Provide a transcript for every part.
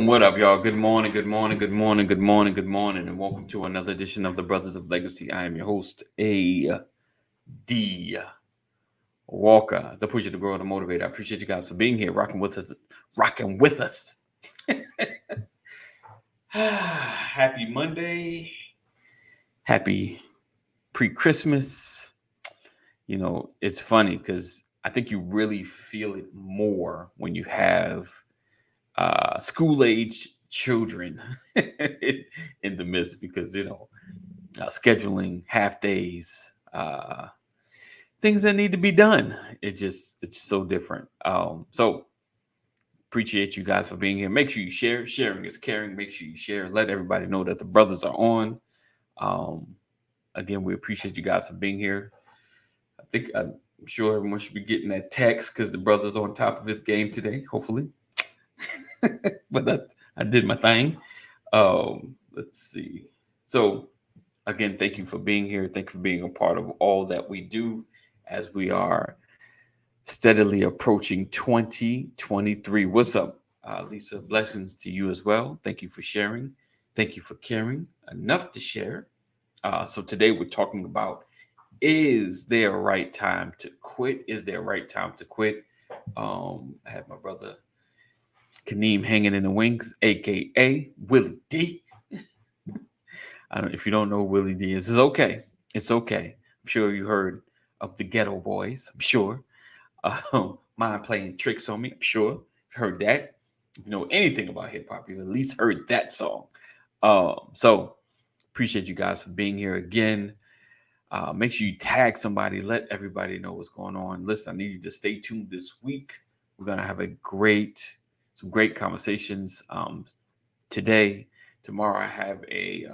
What up, y'all? Good morning, good morning, good morning, good morning, good morning, and welcome to another edition of the Brothers of Legacy. I am your host, A.D. Walker, the pusher, the grower, the motivator. I appreciate you guys for being here, rocking with us. Happy Monday. Happy pre-Christmas. You know, it's funny because I think you really feel it more when you have school-age children in the midst, because scheduling half days, things that need to be done. It's so different. So appreciate you guys for being here. Make sure you share. Sharing is caring. Make sure you share. Let everybody know that the brothers are on. Again, we appreciate you guys for being here. I'm sure everyone should be getting that text because the brother's on top of his game today, hopefully. But I did my thing. Let's see. So again, thank you for being here. Thank you for being a part of all that we do as we are steadily approaching 2023. What's up, Lisa? Blessings to you as well. Thank you for sharing. Thank you for caring enough to share. So today we're talking about, is there a right time to quit? Is there a right time to quit? I have my brother Kaneem hanging in the wings, aka Willie D. If you don't know who Willie D is, it's okay. It's okay. I'm sure you heard of the Ghetto Boys. I'm sure. Mind playing tricks on me. I'm sure you heard that. If you know anything about hip hop, you've at least heard that song. So appreciate you guys for being here again. Make sure you tag somebody. Let everybody know what's going on. Listen, I need you to stay tuned this week. We're gonna have some great conversations today. Tomorrow, I have a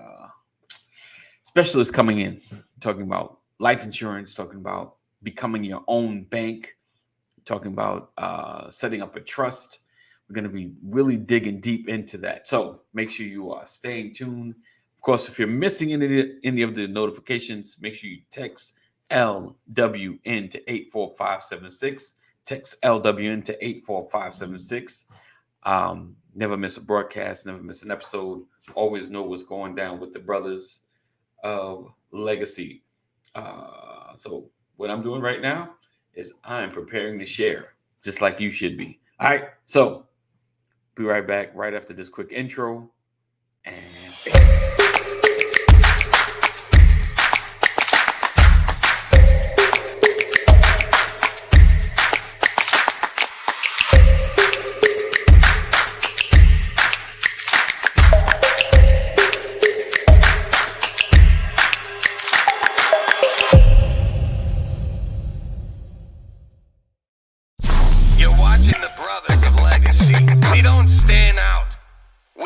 specialist coming in, talking about life insurance, talking about becoming your own bank, talking about setting up a trust. We're going to be really digging deep into that. So make sure you are staying tuned. Of course, if you're missing any of the notifications, make sure you text LWN to 84576. Text LWN to 84576. Never miss a broadcast, never miss an episode. Always know what's going down with the brothers of Legacy. So what I'm doing right now is I'm preparing to share, just like you should be. All right, so be right back right after this quick intro. And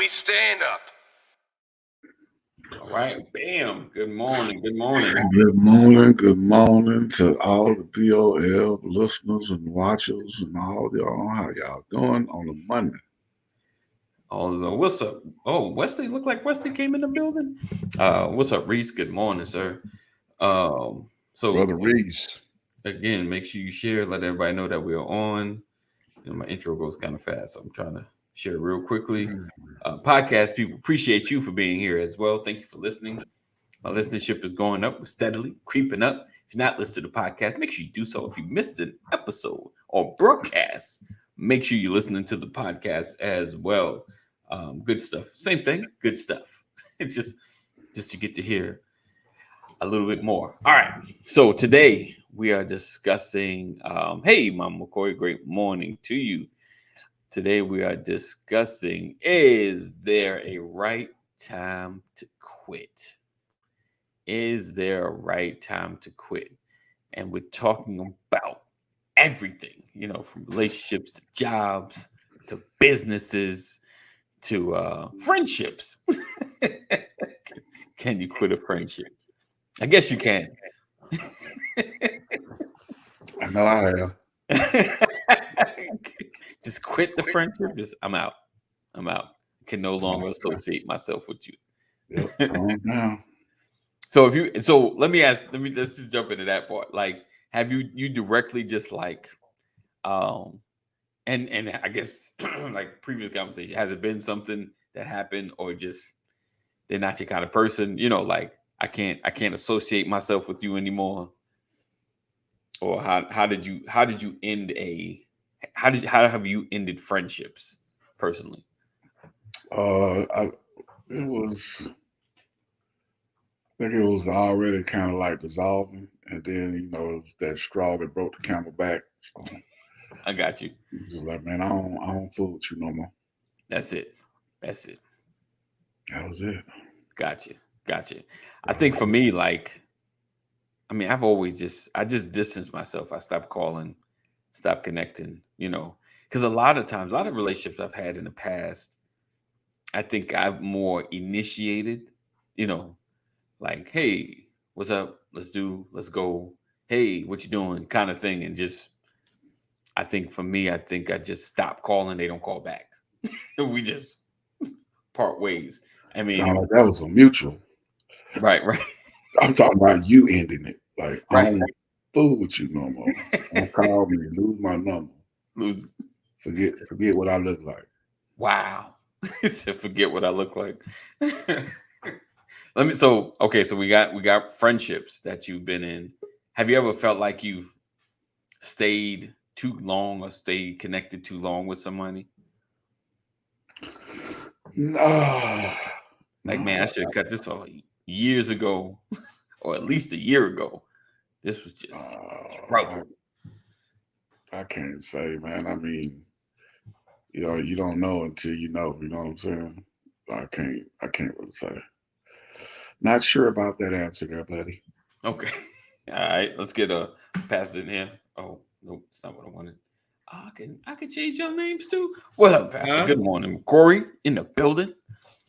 stand up. All right, bam. Good morning. Good morning. Good morning. Good morning to all the BOL listeners and watchers and all y'all. How y'all doing on a Monday? What's up? Oh, Wesley, look like Wesley came in the building. What's up, Reese? Good morning, sir. So Brother Reese. Again, make sure you share, let everybody know that we're on. My intro goes kind of fast, so I'm trying to share real quickly. Podcast people, appreciate you for being here as well. Thank you for listening. My listenership is going up. We're steadily creeping up. If you're not listening to the podcast, make sure you do so. If you missed an episode or broadcast, make sure you're listening to the podcast as well. Good stuff. Same thing. Good stuff. It's just to get to hear a little bit more. All right. So today we are discussing. Hey, Mama McCoy, great morning to you. Today we are discussing, is there a right time to quit? Is there a right time to quit? And we're talking about everything, from relationships to jobs to businesses to friendships. Can you quit a friendship? I guess you can. I know I have. Just quit the friendship. I'm out. I can no longer associate myself with you. Yep, calm down. So let's just jump into that part. Like, have you directly just like And I guess like previous conversation, has it been something that happened or just they're not your kind of person? Like I can't associate myself with you anymore. Or how did you end how have you ended friendships personally? I, it was, I think it was already kind of like dissolving, and then it was that straw that broke the camel back. So I got you. it's just like, man, I don't fool with you no more. That's it. That's it. That was it. Gotcha. Gotcha. I think for me, like, I mean, I just distance myself. I stopped calling, stop connecting, because a lot of times, a lot of relationships I've had in the past, I think I've more initiated, you know, like, hey, what's up? Let's go. Hey, what you doing? Kind of thing. And just, I think for me, I think I just stop calling. They don't call back. We just part ways. I Sound mean, like that was a mutual. right, right, I'm talking about you ending it. Like, I right. don't fool with you no more. Don't call me, lose my number. Lose. Forget what I look like. Wow. Said, forget what I look like. So we got friendships that you've been in. Have you ever felt like you've stayed too long or stayed connected too long with somebody? No, Like, man, I no, should have cut this off years ago, or at least a year ago. This was just I, trouble. I can't say, man. I mean, you don't know until you know. You know what I'm saying? I can't really say. Not sure about that answer there, buddy. Okay. All right. Let's get a pass it in here. Oh, nope, it's not what I wanted. I can change your names too. What up, Pastor? Huh? Good morning. Corey in the building.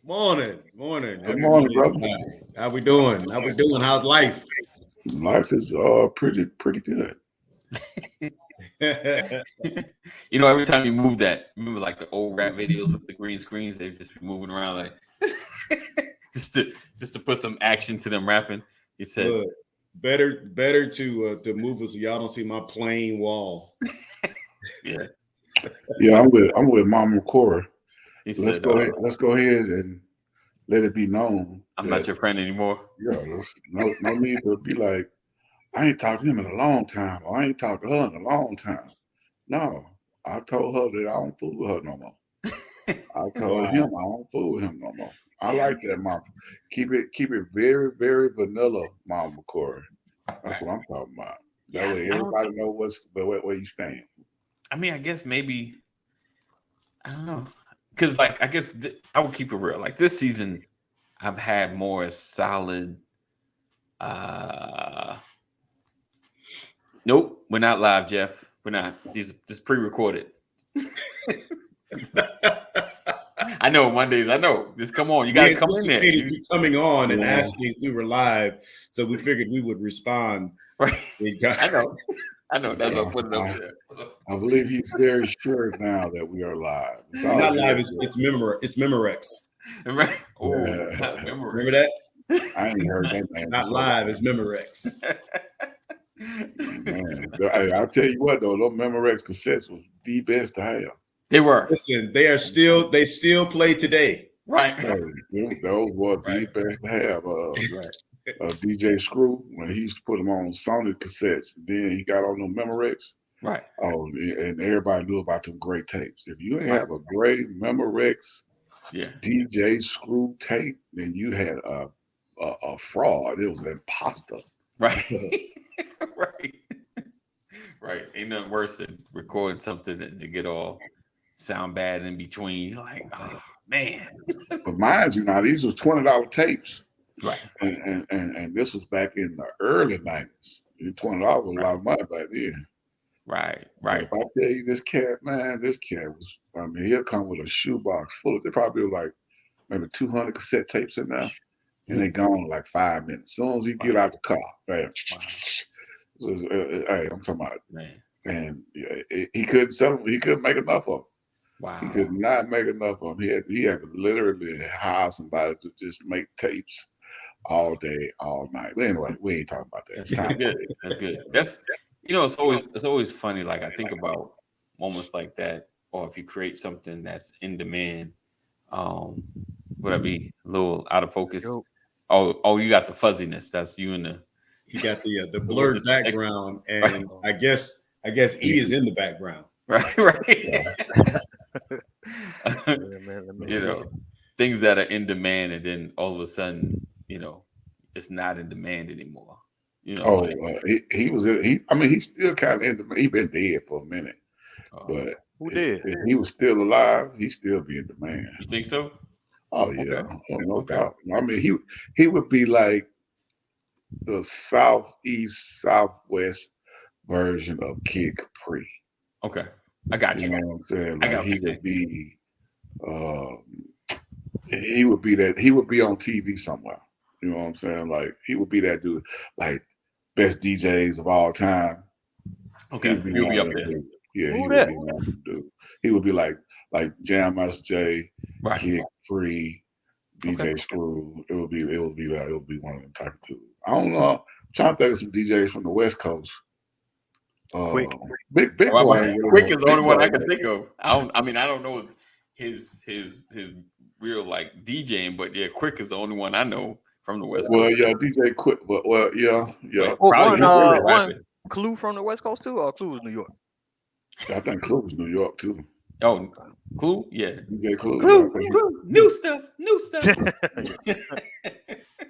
Morning, morning. Good Happy morning, Monday, brother. everybody. How we doing? How we doing? How's life? Life is pretty good. Every time you move that, remember like the old rap videos with the green screens, they just be moving around like just to put some action to them rapping. He said, Look, better to move us so y'all don't see my plain wall. "Yeah." Yeah, I'm with Mama Cora. He Let's said, go ahead and let it be known "I'm not that your friend anymore." no need to be like, I ain't talked to him in a long time, or I ain't talked to her in a long time. No, I told her that I don't fool with her no more. I told him I don't fool with him no more. I Yeah, like that, Mama. Keep it very, very vanilla, Mama Corey. That's right. what I'm talking about. That Yeah, way I don't. everybody know where you stand. I mean, I guess maybe I don't know, because like I guess I would keep it real. Like this season, I've had more solid. uh Nope, we're not live, Jeff. We're not. These just pre-recorded. I know Mondays. I know. Just come on. You got We to come in there. anticipated you coming on and Yeah. asking if we were live, so we figured we would respond. Right. We got- I know. I know. That's what I put it up I, there. I believe he's very sure now that we are live. It's all Not live. good. It's Memorex. Right. Oh, Yeah. Remember that? I ain't heard that name. Not before. live. It's Memorex. Man, hey, I'll tell you what though, those Memorex cassettes was the best to have. They were. Listen, they still play today. Right. Those were the best to have. Right. DJ Screw, when he used to put them on Sony cassettes, then he got on them Memorex. Right. Oh, and everybody knew about them great tapes. If you ain't Right. have a great Memorex Yeah. DJ Screw tape, then you had a fraud. It was an imposter. Right. Right. Right. Ain't nothing worse than recording something and to get all sound bad in between. You're like, oh man. But mind you, now these were $20 tapes. Right. And this was back in the early 90s. $20 was a lot of money back then. Right. But Right. if I tell you this cat was, I mean, he'll come with a shoebox full of, they probably were like maybe 200 cassette tapes in there, and they gone in like 5 minutes. As soon as he get out the car, bam. Hey, I'm talking about, Man. and he couldn't sell them. He couldn't make enough of them. Wow. He could not make enough of them. He had to literally hire somebody to just make tapes all day, all night. But anyway, we ain't talking about that. It's That's time. good. That's good. It's always funny. Like I think about moments like that. or if you create something that's in demand, would I be a little out of focus? Yo. Oh, you got the fuzziness. That's you and the. You got the blurred background, and I guess E is in the background. Right. You know, things that are in demand, and then all of a sudden, you know, it's not in demand anymore. You know, he was. I mean, he's still kind of in demand. He been dead for a minute, but who did? If he was still alive, he'd still be in demand. You think so? Oh yeah, no doubt. I mean, he would be like the southwest version of Kid Capri. Okay, I got you. You know what I'm saying? Like he would be that. He would be on TV somewhere. You know what I'm saying? Like he would be that dude, like best DJs of all time. Okay, he'll be up there. Dude. Yeah, he would be one of them dude. He would be like Jam Master Jay, Kid Capri, DJ Screw. It would be one of them type of dudes. I don't know. I'm trying to think of some DJs from the West Coast. Quick. Big boy. Quick is the only one I can think of. I don't know his real like DJing, but yeah, Quick is the only one I know from the West Coast. Well, yeah, DJ Quick, but yeah. One Clue from the West Coast too, or Clue was New York? I think Clue was New York too. Oh, Clue, yeah. DJ Clue, new stuff.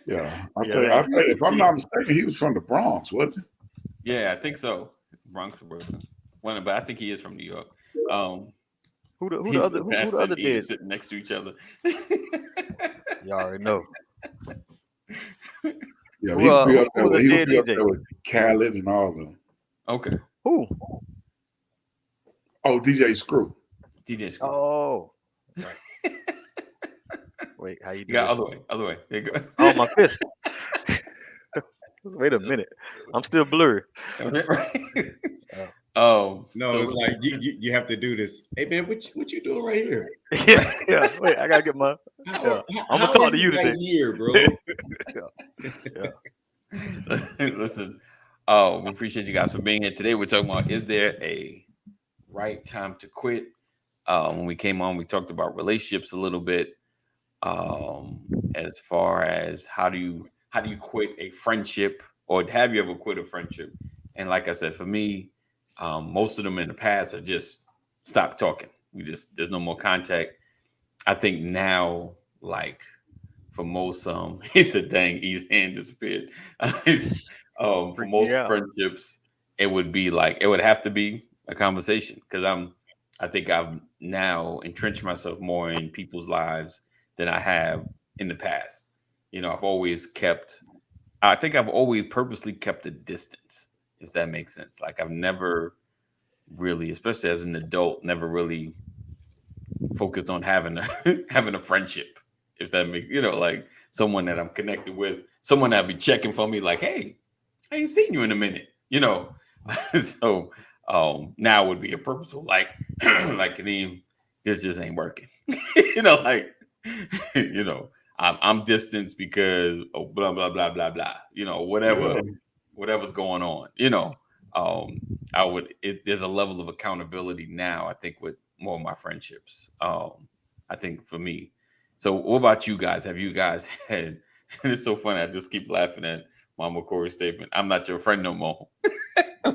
Yeah, I think if I'm not mistaken, he was from the Bronx, wasn't he? Yeah, I think so. Bronx or Brooklyn. Well, but I think he is from New York. Who the other did sitting next to each other? You already know. Yeah, he would be up there with Khaled and all of them. Okay. Who? Oh, DJ Screw. DJ Screw. Oh. Right. Wait, how you doing? Yeah, other way. There you go. Oh, my fist. Wait a minute. I'm still blurry. Oh no, so it's like you have to do this. Hey man, what you doing right here? Yeah. Wait, I gotta get my. I'm gonna talk to you today, here, bro. Listen, we appreciate you guys for being here today. We're talking about, is there a right time to quit? When we came on, we talked about relationships a little bit, as far as how do you quit a friendship, or have you ever quit a friendship? And like I said, for me, most of them in the past are just stop talking. There's no more contact. I think now, like for most, he said, dang, his hand disappeared. For most friendships, it would have to be a conversation, because I think I've now entrenched myself more in people's lives than I have in the past. You know, I've always purposely kept a distance, if that makes sense. Like I've never really, especially as an adult, never really focused on having a friendship, if that makes, like someone that I'm connected with, someone that'll be checking for me, like, hey, I ain't seen you in a minute, So now would be a purposeful, like Kadeem, this just ain't working. I'm distanced because of blah blah blah blah blah. Whatever's going on. There's a level of accountability now, I think, with more of my friendships. I think for me. So what about you guys? Have you guys had, and it's so funny, I just keep laughing at Mama Corey's statement, I'm not your friend no more.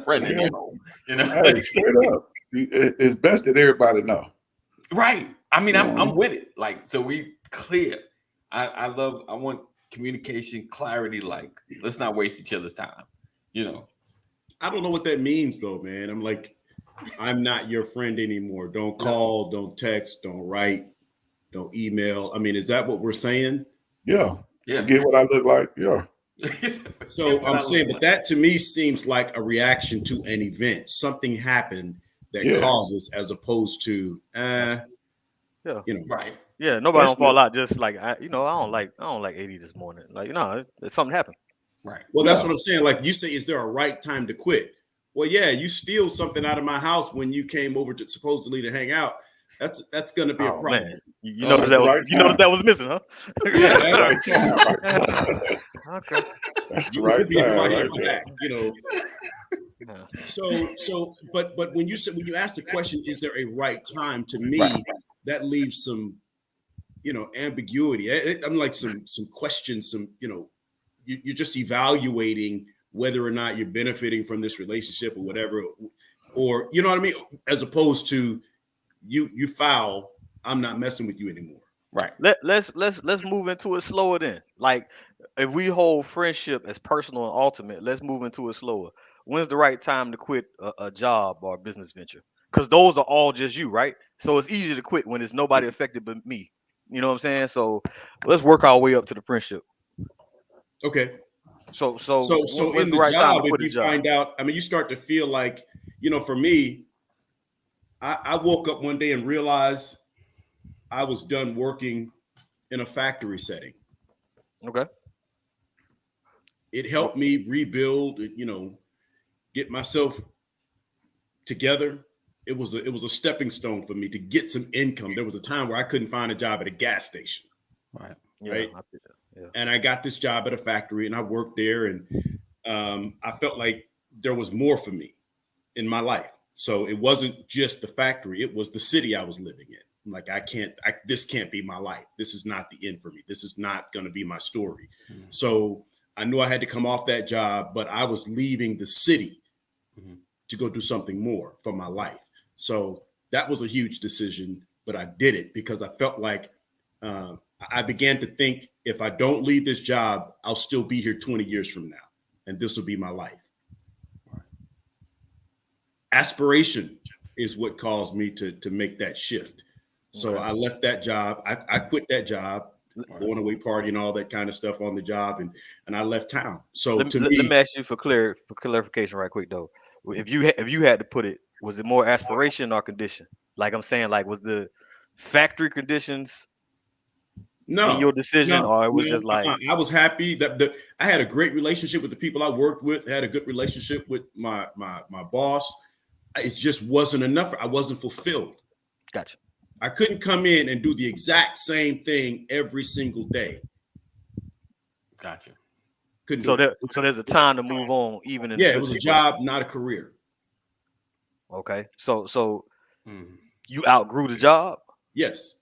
Friend anymore. Hey, straight up. It's best that everybody know. Right. I mean, I'm with it. Like, so we clear. I want communication, clarity. Like, let's not waste each other's time. I don't know what that means though, man. I'm like, I'm not your friend anymore. Don't call, don't text, don't write, don't email. I mean, is that what we're saying? Yeah. Get what I look like. Yeah. So I'm saying, but that to me seems like a reaction to an event. Something happened that causes, as opposed to, right. Yeah, nobody don't fall out. Just like I don't like 80 this morning. Like, something happened. Right. Well, that's what I'm saying. Like you say, is there a right time to quit? Well, yeah, you steal something out of my house when you came over to supposedly to hang out. That's going to be a problem. Man. You noticed that was missing, huh? Yeah, okay. That's the right time. Right there. But when you ask the question, is there a right time? To me, that leaves some, ambiguity. I'm like some questions, you're just evaluating whether or not you're benefiting from this relationship or whatever, or you know what I mean, as opposed to you foul, I'm not messing with you anymore. Right. Let's move into it slower then. Like if we hold friendship as personal and ultimate, let's move into it slower. When's the right time to quit a job or a business venture? Because those are all just you, right? So it's easy to quit when it's nobody affected but me. You know what I'm saying? So let's work our way up to the friendship. Okay. So in the right job, if you find out, I mean, you start to feel like, for me, I woke up one day and realized I was done working in a factory setting. Okay. It helped me rebuild, get myself together. It was a stepping stone for me to get some income. There was a time where I couldn't find a job at a gas station. Right. Right. Yeah. And I got this job at a factory and I worked there, and I felt like there was more for me in my life. So it wasn't just the factory, it was the city I was living in. I'm like, this can't be my life. This is not the end for me. This is not going to be my story. Mm-hmm. So I knew I had to come off that job, but I was leaving the city to go do something more for my life. So that was a huge decision, but I did it because I felt like I began to think, if I don't leave this job, I'll still be here 20 years from now, and this will be my life. Right. Aspiration is what caused me to make that shift. So I left that job. I quit that job, going away party and all that kind of stuff on the job, and I left town. So let me ask you for clarification right quick though. If you had to put it, was it more aspiration or condition? Like I'm saying, like was the factory conditions in your decision, or it was just like I was happy that I had a great relationship with the people I worked with. I had a good relationship with my boss. It just wasn't enough. I wasn't fulfilled. Gotcha. I couldn't come in and do the exact same thing every single day. Gotcha. Couldn't. So there's a time to move on, even in it was a job, not a career. Okay. So you outgrew the job? Yes.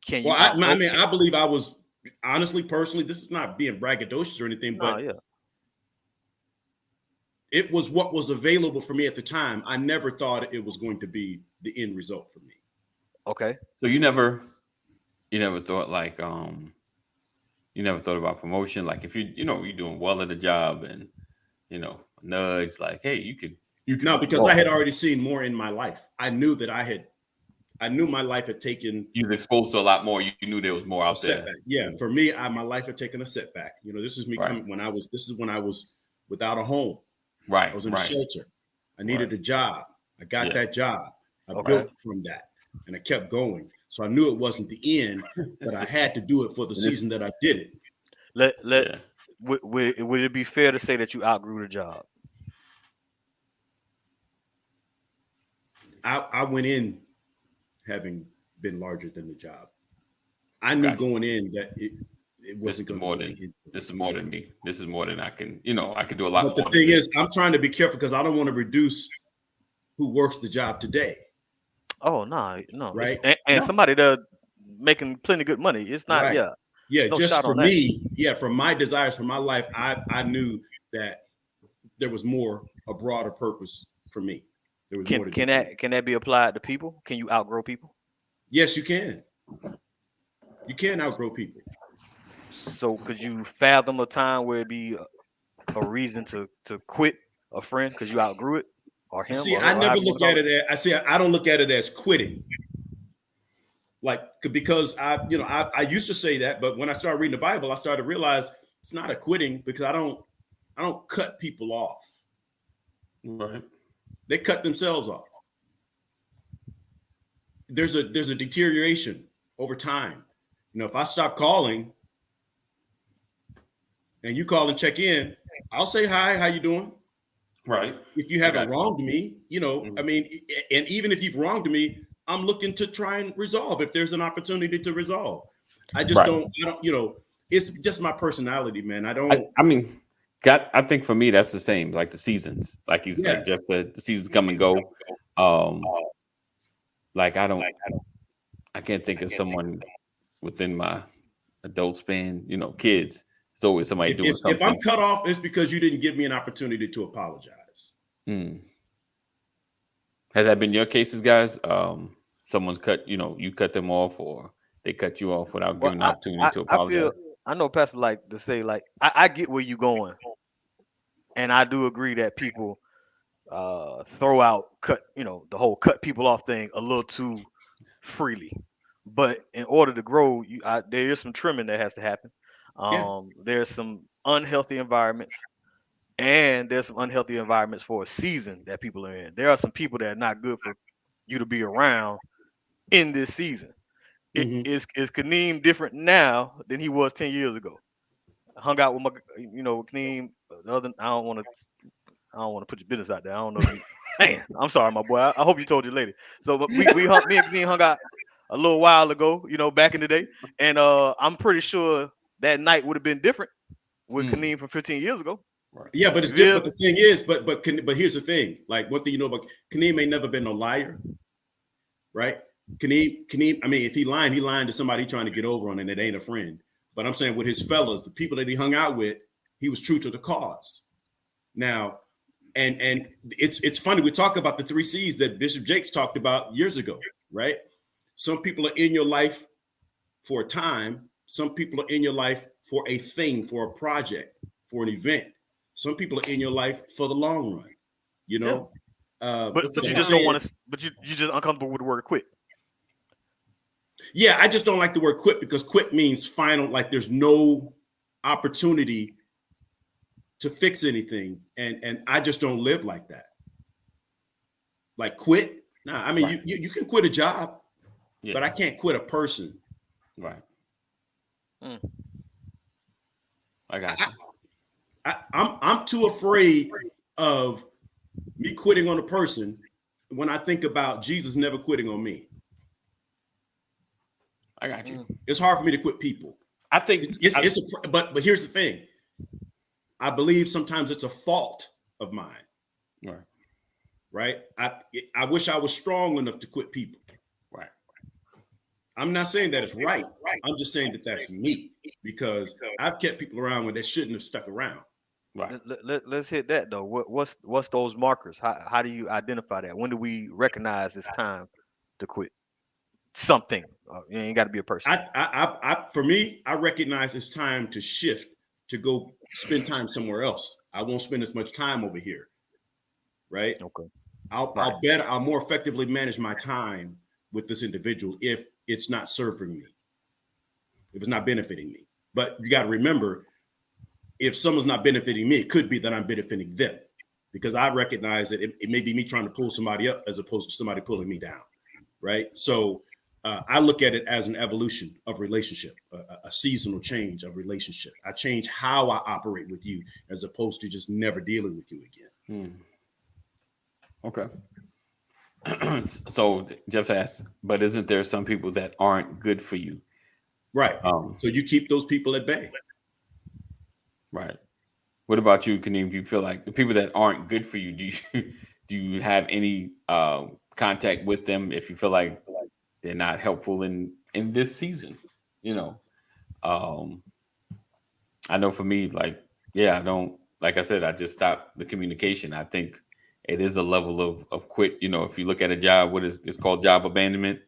Can you? Well, I believe I was, honestly, personally, this is not being braggadocious or anything, but it was what was available for me at the time. I never thought it was going to be the end result for me. Okay. So you never thought like you never thought about promotion, like if you're doing well at the job and nudge like, hey, you could no, because I had already seen more in my life. I knew that I knew my life had taken. You were exposed to a lot more. You knew there was more out there. Yeah, for me, my life had taken a setback. This is me coming when I was without a home. Right. I was in a shelter. I needed a job. I got that job. I built from that. And I kept going. So I knew it wasn't the end, but I had to do it for the season that I did it. Would it be fair to say that you outgrew the job? I went in having been larger than the job. I knew going in that it wasn't going to be. This is more than me. This is more than I can, I can do a lot more. But the thing is, I'm trying to be careful because I don't want to reduce who works the job today. Oh, no. Right. And somebody that making plenty good money. It's not, right. Yeah, just for me, for my desires, for my life, I knew that there was a broader purpose for me. There was more to can that be applied to people? Can you outgrow people? Yes, you can. You can outgrow people. So could you fathom a time where it'd be a reason to quit a friend because you outgrew it? Or him? See, I never look at it as I don't look at it as quitting. Like, because I used to say that, but when I started reading the Bible, I started to realize it's not a quitting because I don't cut people off. Right. They cut themselves off. There's a deterioration over time. If I stop calling and you call and check in, I'll say hi, how you doing? Right. If you haven't wronged me, I mean, and even if you've wronged me, I'm looking to try and resolve if there's an opportunity to resolve. I just don't, it's just my personality, man. I think for me that's the same. Like the seasons, like like Jeff said, the seasons come and go. Like I can't think of someone within my adult span. Kids. It's always somebody doing something. If I'm cut off, it's because you didn't give me an opportunity to apologize. Has that been your cases, guys? Someone's cut, you cut them off, or they cut you off without giving an opportunity to apologize. I know Pastor like to say, like, I get where you're going, and I do agree that people throw out the whole cut people off thing a little too freely. But in order to grow, there is some trimming that has to happen. There's some unhealthy environments, and there's some unhealthy environments for a season that people are in. There are some people that are not good for you to be around in this season. Is Kaneem different now than he was 10 years ago? I hung out with Kaneem. I don't want to put your business out there. I don't know. Man, I'm sorry, my boy. I hope you told your lady. So me and Kaneem hung out a little while ago, back in the day, and I'm pretty sure that night would have been different with Kaneem from 15 years ago. Right. Yeah, but it's different. But the thing is, but here's the thing. Like, one thing you know about Kaneem ain't never been no liar, right? Kaneem. I mean, if he lying to somebody trying to get over on, and it ain't a friend. But I'm saying with his fellas, the people that he hung out with, he was true to the cause. Now, and it's funny. We talk about the 3 C's that Bishop Jakes talked about years ago, right? Some people are in your life for a time. Some people are in your life for a thing, for a project, for an event. Some people are in your life for the long run, Yeah. But you just don't want to. But you just uncomfortable with the word quit. Yeah, I just don't like the word quit, because quit means final. Like, there's no opportunity to fix anything, and I just don't live like that. Like, quit? Nah, I mean, right. you can quit a job, but I can't quit a person. Right. I got you. I'm too afraid of me quitting on a person when I think about Jesus never quitting on me. I got you. It's hard for me to quit people. I think but here's the thing. I believe sometimes it's a fault of mine. Right. Right. I wish I was strong enough to quit people. Right. I'm not saying that it's right. I'm just saying that that's me, because I've kept people around when they shouldn't have stuck around. Right. Let's hit that though. What's those markers? How do you identify that? When do we recognize it's time to quit something? You ain't got to be a person. For me, I recognize it's time to shift, to go spend time somewhere else. I won't spend as much time over here. Right. Okay. I'll more effectively manage my time with this individual if it's not serving me, if it's not benefiting me. But you got to remember, if someone's not benefiting me, it could be that I'm benefiting them, because I recognize that it may be me trying to pull somebody up as opposed to somebody pulling me down. Right. So I look at it as an evolution of relationship, a seasonal change of relationship. I change how I operate with you as opposed to just never dealing with you again. Okay. So Jeff asked, but isn't there some people that aren't good for you? Right. So you keep those people at bay. Right. What about you, Kaneem? Do you feel like the people that aren't good for you, do you have any contact with them if you feel like they're not helpful in this season? I know for me, I don't, like I said, I just stopped the communication. I think it is a level of quit. If you look at a job, it's called job abandonment.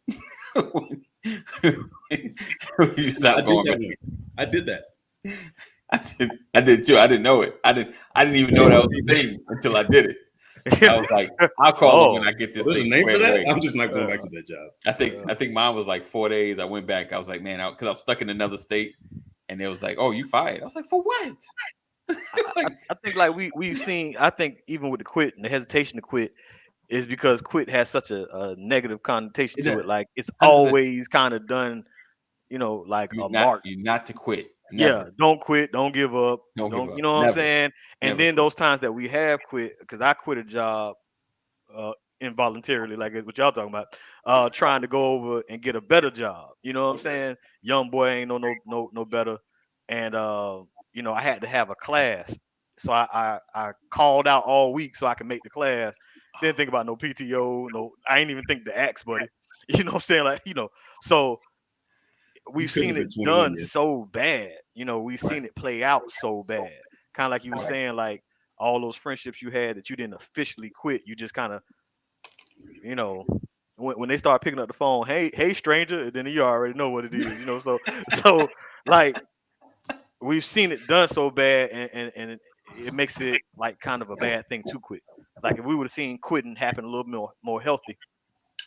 You stop going. I did that. I did too. I didn't know it. I didn't even know that was a thing until I did it. I was like, I'll call them when I get this thing squared away. I'm just not going back to that job. I think mine was like 4 days. I went back. I was like, man, because I was stuck in another state, and it was like, oh, you fired. I was like, for what? I think like we've seen. I think even with the quit and the hesitation to quit is because quit has such a negative connotation to it. Like, it's always kind of done, like a mark. You're not to quit. Never. Yeah, don't quit, don't give up. Don't give up. You know what I'm saying? And then those times that we have quit, because I quit a job involuntarily, like what y'all talking about, trying to go over and get a better job. You know what I'm saying? Young boy ain't no better. And I had to have a class So I called out all week so I could make the class. Didn't think about no PTO, no, I ain't even think to ask, buddy. You know what I'm saying? Like, so we've couldn't seen have it been 21 done yet. so bad. We've seen it play out so bad. Kind of like you were saying, like all those friendships you had that you didn't officially quit. You just kind of, when they start picking up the phone, hey stranger, and then you already know what it is. So like we've seen it done so bad, and it makes it like kind of a bad thing to quit. Like if we would have seen quitting happen a little more healthy,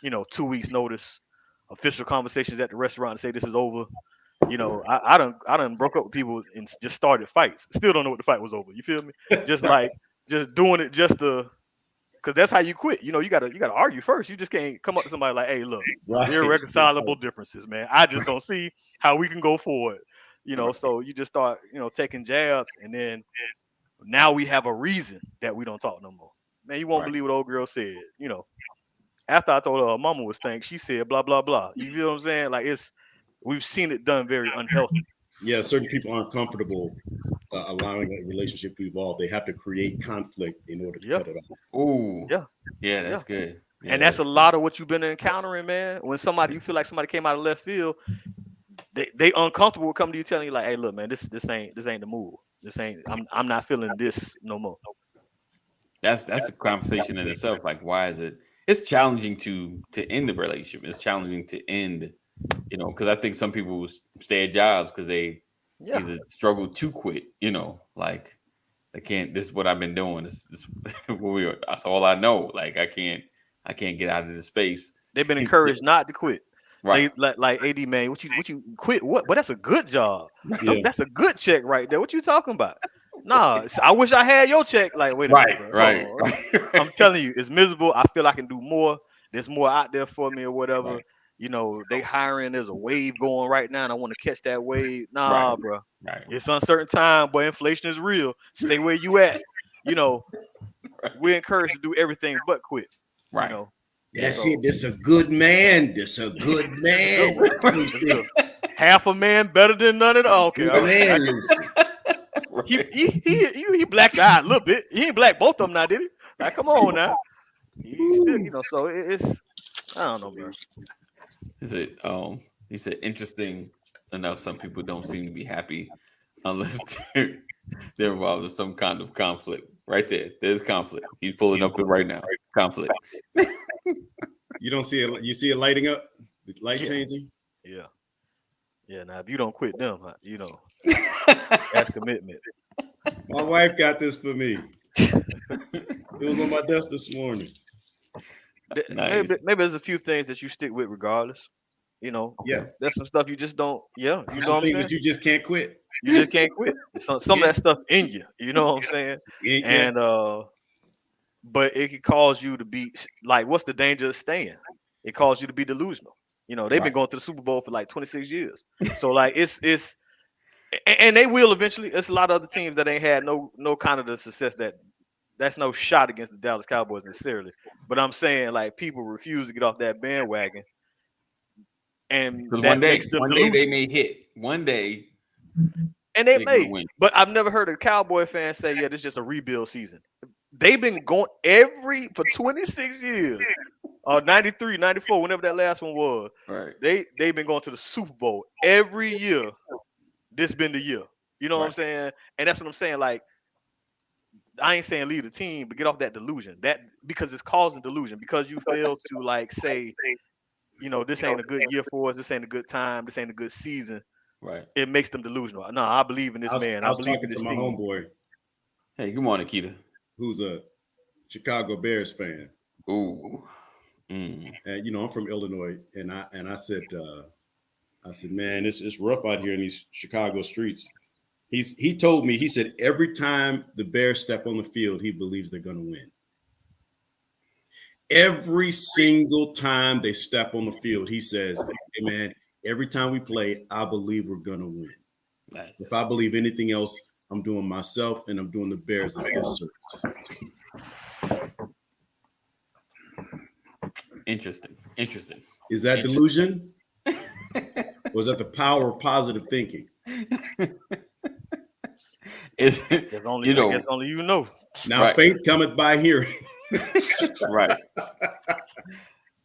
2 weeks notice, official conversations at the restaurant and say this is over. I done broke up with people and just started fights. Still don't know what the fight was over. You feel me? Just just doing it just to, because that's how you quit. You gotta argue first. You just can't come up to somebody like, hey, look, Right. irreconcilable differences, man. I just don't see how we can go forward. So you just start, taking jabs, and then now we have a reason that we don't talk no more. Man, you won't believe what old girl said. After I told her mama was stank, she said blah blah blah. You feel what I'm saying? Like we've seen it done very unhealthy. Yeah, certain people aren't comfortable allowing a relationship to evolve. They have to create conflict in order to cut it off. Ooh. Yeah. That's good. Yeah, And that's a lot of what you've been encountering, man. When you feel like somebody came out of left field, they uncomfortable with coming to you telling you like, hey, look, man, this ain't the move. This ain't. I'm not feeling this no more. That's a conversation in itself. Like, why is it? It's challenging to end the relationship. It's challenging to end, because I think some people stay at jobs because they either struggle to quit. Like they can't. This is what I've been doing. This that's all I know. Like I can't get out of this space. They've been encouraged not to quit. Right. They like AD, man, what you quit? What? But that's a good job. Yeah. That's a good check right there. What you talking about? Nah, I wish I had your check. Like, wait a minute, bro. Right. I'm telling you, it's miserable. I feel I can do more. There's more out there for me or whatever. Right. They hiring. There's a wave going right now, and I want to catch that wave. Nah, Right. bro. Right. It's uncertain time, boy. Inflation is real. Stay where you at. We're encouraged to do everything but quit. Right. That's it. This a good man. This a good man. Half a man better than none at all. Okay. Good man, Lucy. He blacked your eye a little bit. He ain't black both of them now, did he? Like, come on now. He still, so it's I don't know, bro. He said interesting enough. Some people don't seem to be happy unless they're involved in some kind of conflict. Right there, there's conflict. He's pulling up it right now. Conflict. You don't see it. You see it lighting up, the light changing. Yeah. Now if you don't quit them, that's commitment. My wife got this for me. It was on my desk this morning. Nice. Maybe there's a few things that you stick with regardless. Yeah. There's some stuff you just don't. Yeah, There's some things that you just can't quit. You just can't quit. Some of that stuff in you. You know what I'm saying? Yeah. And but it could cause you to be like, what's the danger of staying? It caused you to be delusional. They've been going to the Super Bowl for like 26 years. So like it's and they will eventually. It's a lot of other teams that ain't had no kind of the success that's no shot against the Dallas Cowboys necessarily. But I'm saying like people refuse to get off that bandwagon. And one day they may hit. One day. And they may, but I've never heard a Cowboy fan say, yeah, this is just a rebuild season. They've been going for 26 years, 93, 94, whenever that last one was. Right. They've been going to the Super Bowl every year. This been the year. You know what I'm saying? And that's what I'm saying. Like, I ain't saying leave the team, but get off that delusion. Because it's causing delusion. Because you fail to like say, this ain't a good year for us. This ain't a good time. This ain't a good season. Right. It makes them delusional. No, I believe in this man. I was talking to my homeboy. Hey, good morning, Keita. Who's a Chicago Bears fan. Ooh. And I'm from Illinois, and I said, man, it's rough out here in these Chicago streets. He told me, he said, every time the Bears step on the field, he believes they're going to win. Every single time they step on the field, he says, hey, man, every time we play, I believe we're going to win. Nice. If I believe anything else, I'm doing myself and I'm doing the Bears a disservice. Interesting. Is that delusion? Or is that the power of positive thinking? It's There's only, you I guess know, only you know. Now Right. faith cometh by hearing. right.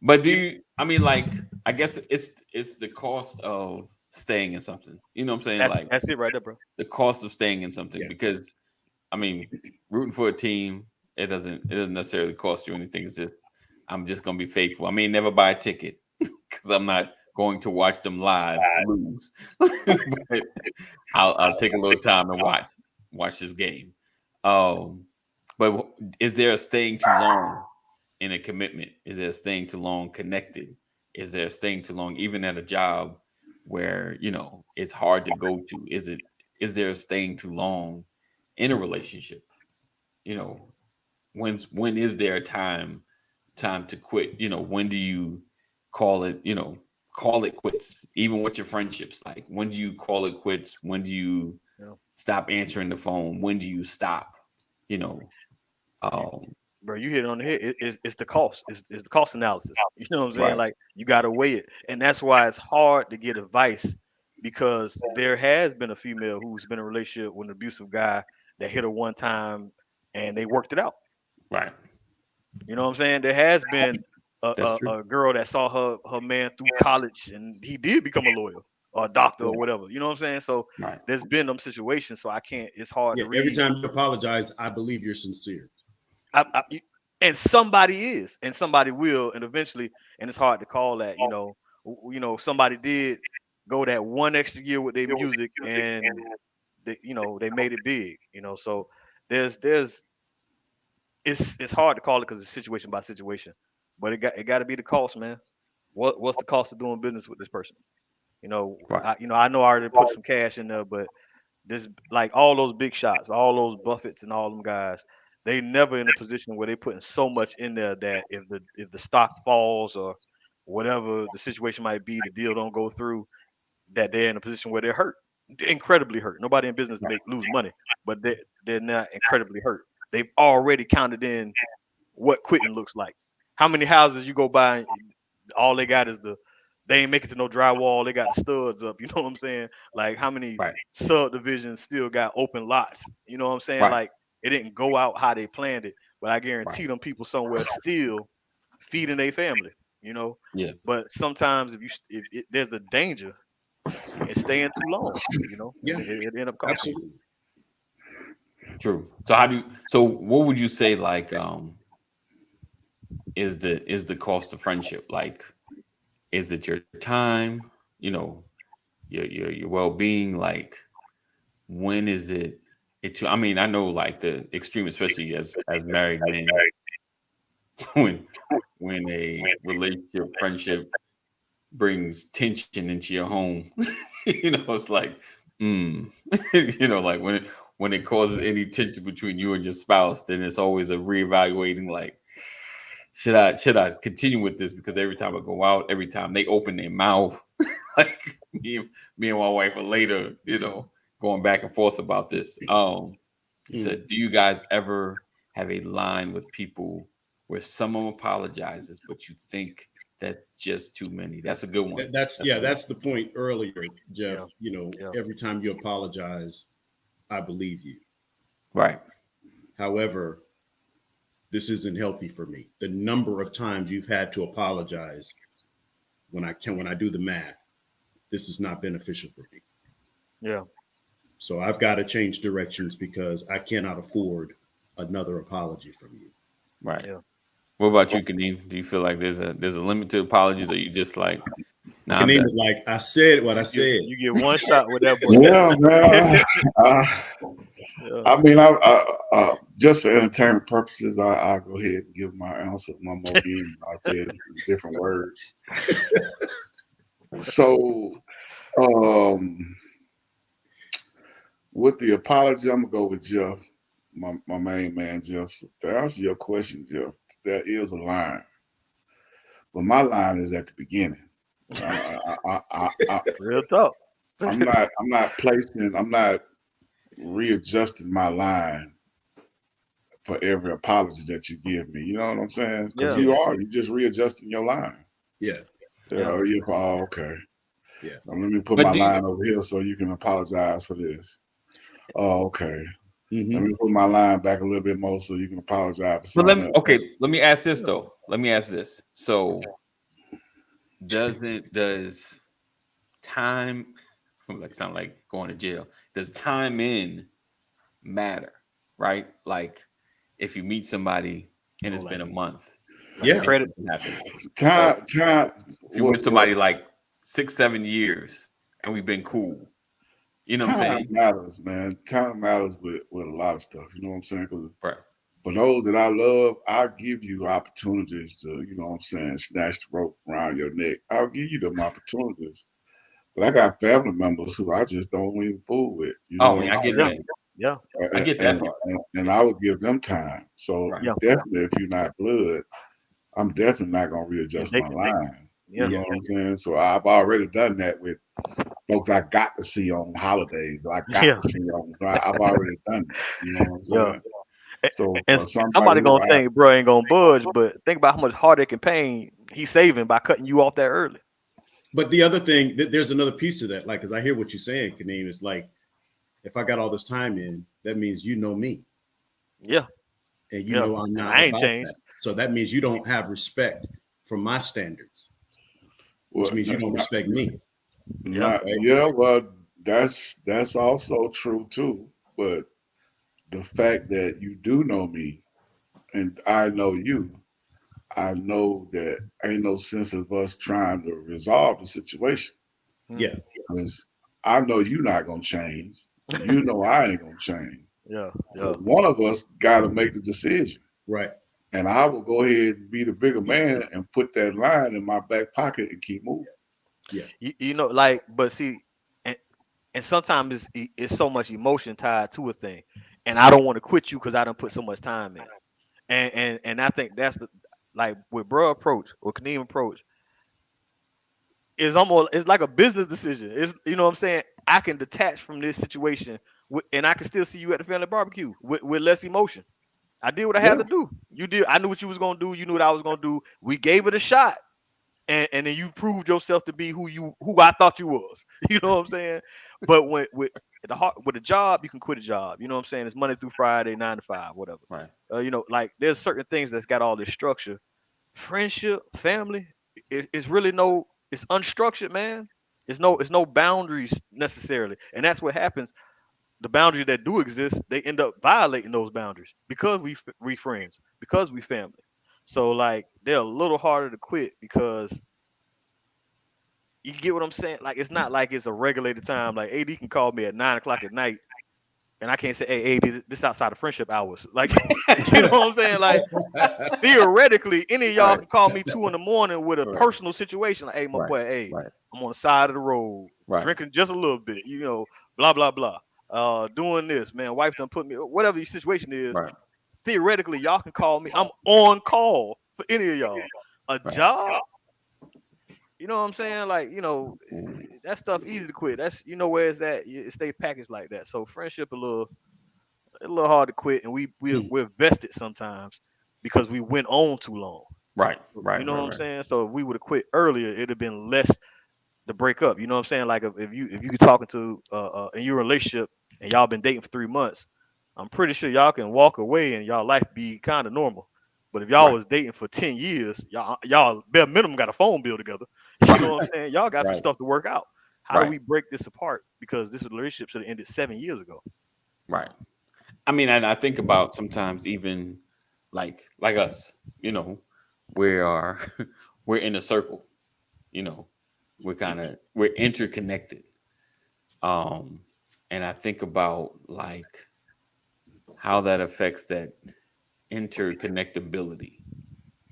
But do you? I mean, like, I guess it's the cost of staying in something. You know what I'm saying? Like That's it right there, bro. the cost of staying in something. Yeah. Because I mean, rooting for a team, it doesn't necessarily cost you anything. It's just I'm just gonna be faithful. I mean, never buy a ticket because I'm not going to watch them live lose. But I'll take a little time and watch this game. But is there a staying too long in a commitment? Is there staying too long connected? Is there staying too long even at a job where it's hard to go to? Is there staying too long in a relationship? When is there a time to quit? When do you call it quits? Even with your friendships, like when do you call it quits? When do you stop answering the phone? When do you stop? Bro, you hit it on the head. It's the cost. It's the cost analysis. You know what I'm saying? Right. Like you got to weigh it, and that's why it's hard to get advice because there has been a female who's been in a relationship with an abusive guy that hit her one time, and they worked it out. Right. You know what I'm saying? There has been That's true. a girl that saw her man through college, and he did become a lawyer or a doctor or whatever. You know what I'm saying? So Right. there's been them situations. So I can't. It's hard Yeah, to read. every time you apologize, I believe you're sincere. And somebody is, and somebody will, and eventually, and it's hard to call that. Somebody did go that one extra year with their music, and they made it big. So it's hard to call it because it's situation by situation, but it got to be the cost, man. What's the cost of doing business with this person? Right. I know I already put some cash in there, but this, like all those big shots, all those Buffetts and all them guys, they never in a position where they putting so much in there that if the stock falls or whatever the situation might be, the deal don't go through, that they're in a position where they're hurt, incredibly hurt. Nobody in business lose money, but they're not incredibly hurt. They've already counted in what quitting looks like. How many houses you go by, and all they got is they ain't make it to no drywall. They got the studs up. You know what I'm saying? Like how many Right. subdivisions still got open lots? You know what I'm saying? Right. Like it didn't go out how they planned it, but I guarantee them people somewhere still feeding their family. Yeah. But sometimes if there's a danger in staying too long, Yeah. it end up costing. Absolutely. True. So what would you say, like, is the cost of friendship? Like, is it your time, your well-being? Like, when is it I mean, I know, like, the extreme, especially as married men, when a relationship, friendship brings tension into your home, it's like, like when it causes any tension between you and your spouse, then it's always a reevaluating, like, should I continue with this? Because every time I go out, every time they open their mouth, like me and my wife are later, going back and forth about this. He said, do you guys ever have a line with people where someone apologizes, but you think that's just too many? That's a good one. That's the point earlier, Jeff. Yeah. Every time you apologize, I believe you. Right. However, this isn't healthy for me. The number of times you've had to apologize, when I do the math, this is not beneficial for me. Yeah. So I've got to change directions because I cannot afford another apology from you. Right. Yeah. What about you, Kadeem? Do you feel like there's a limit to apologies, or you just like, nah? Kadeem is like, I said what I said. You get one shot with that boy. Yeah, man. I mean, I just for entertainment purposes, I go ahead and give my answer. My more being out there in different words. So, with the apology, I'm gonna go with Jeff, my main man, Jeff. To answer your question, Jeff, there is a line, but my line is at the beginning. Real talk. I'm not readjusting my line for every apology that you give me. You know what I'm saying? Because you're just readjusting your line. Yeah. Okay. Yeah. Let me put my line over here so you can apologize for this. Oh, okay. Let me put my line back a little bit more so you can apologize for But something else. let me ask this though. Let me ask this. So does time like sound like going to jail? Does time in matter? Right? Like if you meet somebody and it's been a month. Yeah. Credit. Time. If you with somebody like 6-7 years and we've been cool, you know what I'm Time saying? matters, man. Time matters with a lot of stuff. You know what I'm saying? Because Right. for those that I love, I'll give you opportunities to, you know what I'm saying, snatch the rope around your neck. I'll give you them opportunities. But I got family members who I just don't even fool with. You know Oh what man, I I'm get saying? that. Yeah. I get that part. And I would give them time. So Right. Yeah. definitely, if you're not blood, I'm definitely not gonna readjust my line. Yeah. You know what I'm saying? So I've already done that with folks I got to see on holidays. I got Yeah. to see on. I've already done it. You know what I'm Yeah. saying? So And for somebody somebody who gonna think bro ain't gonna budge, but think about how much heartache and pain he's saving by cutting you off that early. But the other thing, there's another piece of that. Like, because I hear what you're saying, Kaneem, is like, if I got all this time in, that means you know me. Yeah. And you Yeah. know I'm not I ain't about changed. that. So that means you don't have respect for my standards, which well, means you don't respect me. well, that's also true too. But the fact that you do know me and I know you, I know that ain't no sense of us trying to resolve the situation. Yeah. Because I know you're not gonna change. You know I ain't gonna change. Yeah. Yeah. But one of us got to make the decision. Right. And I will go ahead and be the bigger man and put that line in my back pocket and keep moving. Yeah. You know, like, but see, and sometimes it's so much emotion tied to a thing, and I don't want to quit you because I don't put so much time in, and I think that's the like with bro approach or Kaneem approach is almost it's like a business decision. It's you know what I'm saying. I can detach from this situation and I can still see you at the family barbecue with less emotion. I did what I had to do. You did. I knew what you was gonna do. You knew what I was gonna do. We gave it a shot. And then you proved yourself to be who I thought you was. You know what I'm saying? But with a job, you can quit a job. You know what I'm saying? It's Monday through Friday, 9 to 5, whatever. Right. You know, like there's certain things that's got all this structure. Friendship, family, it's really it's unstructured, man. It's no boundaries necessarily, and that's what happens. The boundaries that do exist, they end up violating those boundaries because we friends, because we family. So like they're a little harder to quit because you get what I'm saying? Like it's not like it's a regulated time. Like AD can call me at 9 o'clock at night and I can't say, hey, AD, this outside of friendship hours. Like you know what I'm saying? Like theoretically, any of y'all can call me 2 a.m. with a personal situation. Like, hey, my boy, hey, I'm on the side of the road, drinking just a little bit, you know, blah, blah, blah. Doing this, man. Wife done put me, whatever the situation is. Theoretically, y'all can call me. I'm on call for any of y'all. A job, you know what I'm saying? Like, you know, that stuff easy to quit. That's you know where it's at. It stay packaged like that. So friendship a little hard to quit, and we're vested sometimes because we went on too long. Right. You know what I'm saying? So if we would have quit earlier, it'd have been less to break up. You know what I'm saying? Like if you talking to in your relationship and y'all been dating for 3 months, I'm pretty sure y'all can walk away and y'all life be kind of normal. But if y'all was dating for 10 years, y'all bare minimum got a phone bill together. You know what I'm saying? Y'all got some stuff to work out. How do we break this apart? Because this relationship should have ended 7 years ago. Right. I mean, and I think about sometimes even like us, you know, we're in a circle, you know, we're interconnected. And I think about like how that affects that interconnectability,